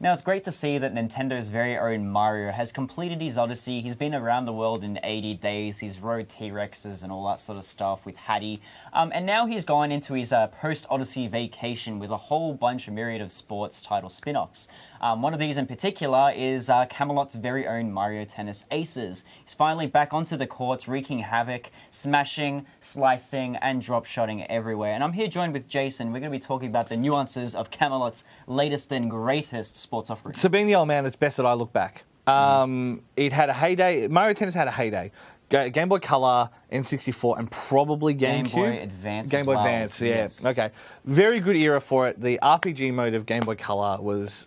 Now, it's great to see that Nintendo's very own Mario has completed his Odyssey. He's been around the world in 80 days. He's rode T-Rexes and all that sort of stuff with Hattie. And now he's gone into his post-Odyssey vacation with a whole bunch of myriad of sports title spin-offs. One of these in particular is Camelot's very own Mario Tennis Aces. He's finally back onto the courts, wreaking havoc, smashing, slicing, and drop-shotting everywhere. And I'm here joined with Jason. We're going to be talking about the nuances of Camelot's latest and greatest sports offering. So being the old man, it's best that I look back. It had a heyday. Mario Tennis had a heyday. Game Boy Color, N64, and probably GameCube. Game Boy Advance. Game Boy Advance, yeah. Yes. Okay. Very good era for it. The RPG mode of Game Boy Color was,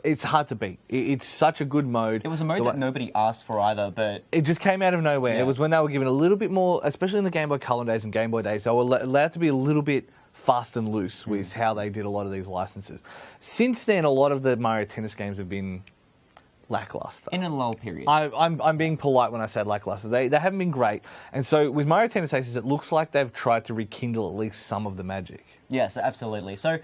it's hard to beat. It's such a good mode. It was a mode that nobody asked for either, but... It just came out of nowhere. Yeah. It was when they were given a little bit more, especially in the Game Boy Color days and Game Boy days, they were allowed to be a little bit fast and loose with how they did a lot of these licenses. Since then, a lot of the Mario Tennis games have been lackluster. In a lull period. I'm being polite when I say lackluster. They haven't been great. And so with Mario Tennis Aces, it looks like they've tried to rekindle at least some of the magic. Yes, absolutely. So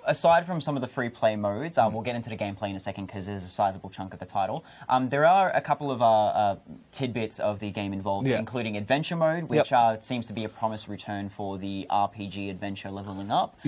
aside from some of the free play modes, we'll get into the gameplay in a second because there's a sizable chunk of the title. There are a couple of tidbits of the game involved, including adventure mode, which seems to be a promised return for the RPG adventure leveling up.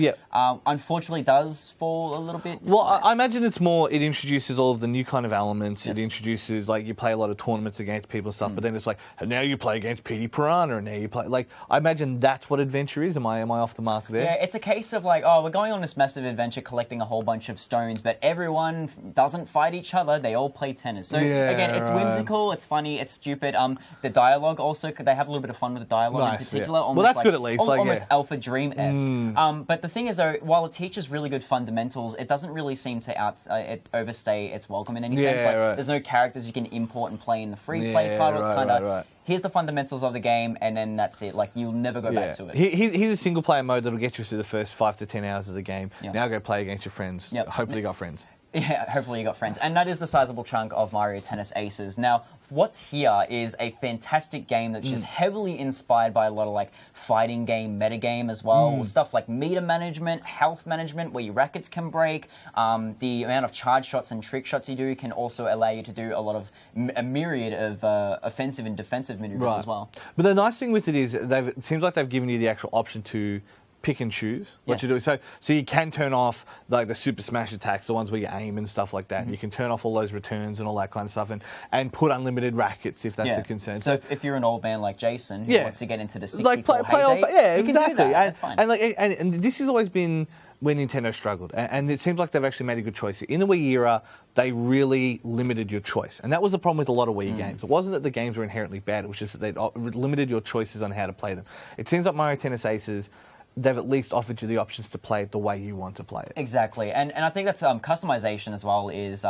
Unfortunately, does fall a little bit. Well, I imagine it's more, it introduces all of the new kind of elements. It introduces, like, you play a lot of tournaments against people and stuff, but then it's like, now you play against Petey Piranha, and now you play, like, I imagine that's what adventure is. Am I off the mark there? Yeah, it's a case of like, oh, we're going on this massive adventure collecting a whole bunch of stones, but everyone doesn't fight each other. They all play tennis. So again, it's whimsical, it's funny, it's stupid. The dialogue also, they have a little bit of fun with the dialogue in particular. Well, that's like, good at least. Almost Alpha Dream-esque. But the thing is, though, while it teaches really good fundamentals, it doesn't really seem to overstay its welcome in any sense. Like, there's no characters you can import and play in the free play title. It's kind of... Here's the fundamentals of the game, and then that's it. Like, you'll never go back to it. Here's a single-player mode that'll get you through the first 5 to 10 hours of the game. Now go play against your friends. Hopefully you got friends. Yeah, hopefully you got friends. And that is the sizable chunk of Mario Tennis Aces. Now, what's here is a fantastic game that's just heavily inspired by a lot of, like, fighting game, metagame as well. Stuff like meter management, health management, where your rackets can break. The amount of charge shots and trick shots you do can also allow you to do a lot of a myriad of offensive and defensive maneuvers as well. But the nice thing with it is, it seems like they've given you the actual option to pick and choose what you do. So you can turn off like the Super Smash attacks, the ones where you aim and stuff like that. You can turn off all those returns and all that kind of stuff, and put unlimited rackets if that's a concern. So if you're an old man like Jason who wants to get into the 64 play off, you can do that. That's fine. And this has always been where Nintendo struggled, and it seems like they've actually made a good choice. In the Wii era, they really limited your choice, and that was the problem with a lot of Wii games. It wasn't that the games were inherently bad, it was just that they limited your choices on how to play them. It seems like Mario Tennis Aces, they've at least offered you the options to play it the way you want to play it. Exactly, and I think that's customization as well is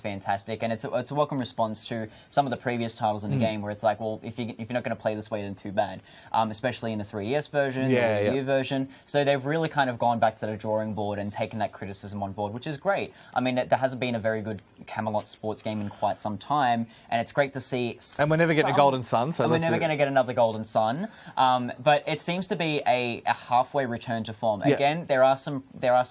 fantastic, and it's a welcome response to some of the previous titles in the game where it's like, well, if you're not going to play this way, then too bad. Especially in the 3DS version, the Wii U version. So they've really kind of gone back to the drawing board and taken that criticism on board, which is great. I mean, there hasn't been a very good Camelot sports game in quite some time, and it's great to see. And we're never getting a Golden Sun, so we're never going to get another Golden Sun. But it seems to be a halfway return to form. Again, there are some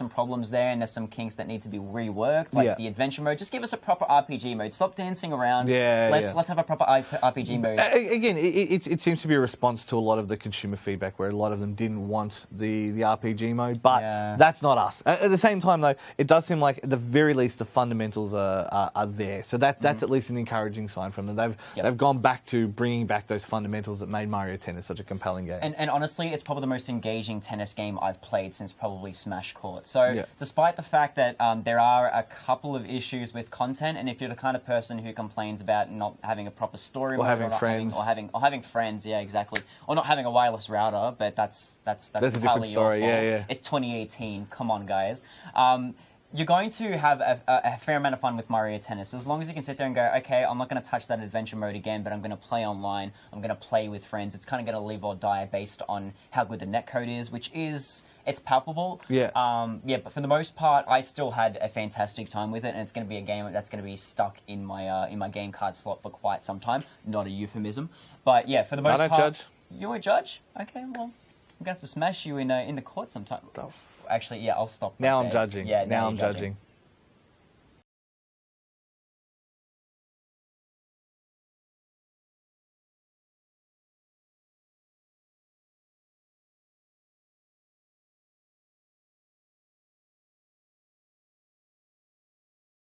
problems there, and there's some kinks that need to be reworked, like the adventure mode. Just give us a proper RPG mode. Stop dancing around. Let's have a proper RPG mode. Again, it seems to be a response to a lot of the consumer feedback, where a lot of them didn't want the RPG mode, but that's not us. At the same time, though, it does seem like at the very least the fundamentals are there. So that's at least an encouraging sign from them. They've gone back to bringing back those fundamentals that made Mario Tennis such a compelling game. And honestly, it's probably the most engaging tennis game I've played since probably Smash Court. So despite the fact that there are a couple of issues with content, and if you're the kind of person who complains about not having a proper story or having friends, or having friends, exactly, or not having a wireless router, but that's a different story. It's 2018. Come on, guys. You're going to have a fair amount of fun with Mario Tennis, as long as you can sit there and go, okay, I'm not going to touch that adventure mode again, but I'm going to play online, I'm going to play with friends. It's kind of going to live or die based on how good the netcode is, which is, it's palpable. But for the most part, I still had a fantastic time with it, and it's going to be a game that's going to be stuck in my game card slot for quite some time. Not a euphemism. But yeah, for the most part... I don't judge. You won't judge? Okay, well, I'm going to have to smash you in the court sometime. Actually, I'll stop. Now I'm judging. Yeah, now I'm judging.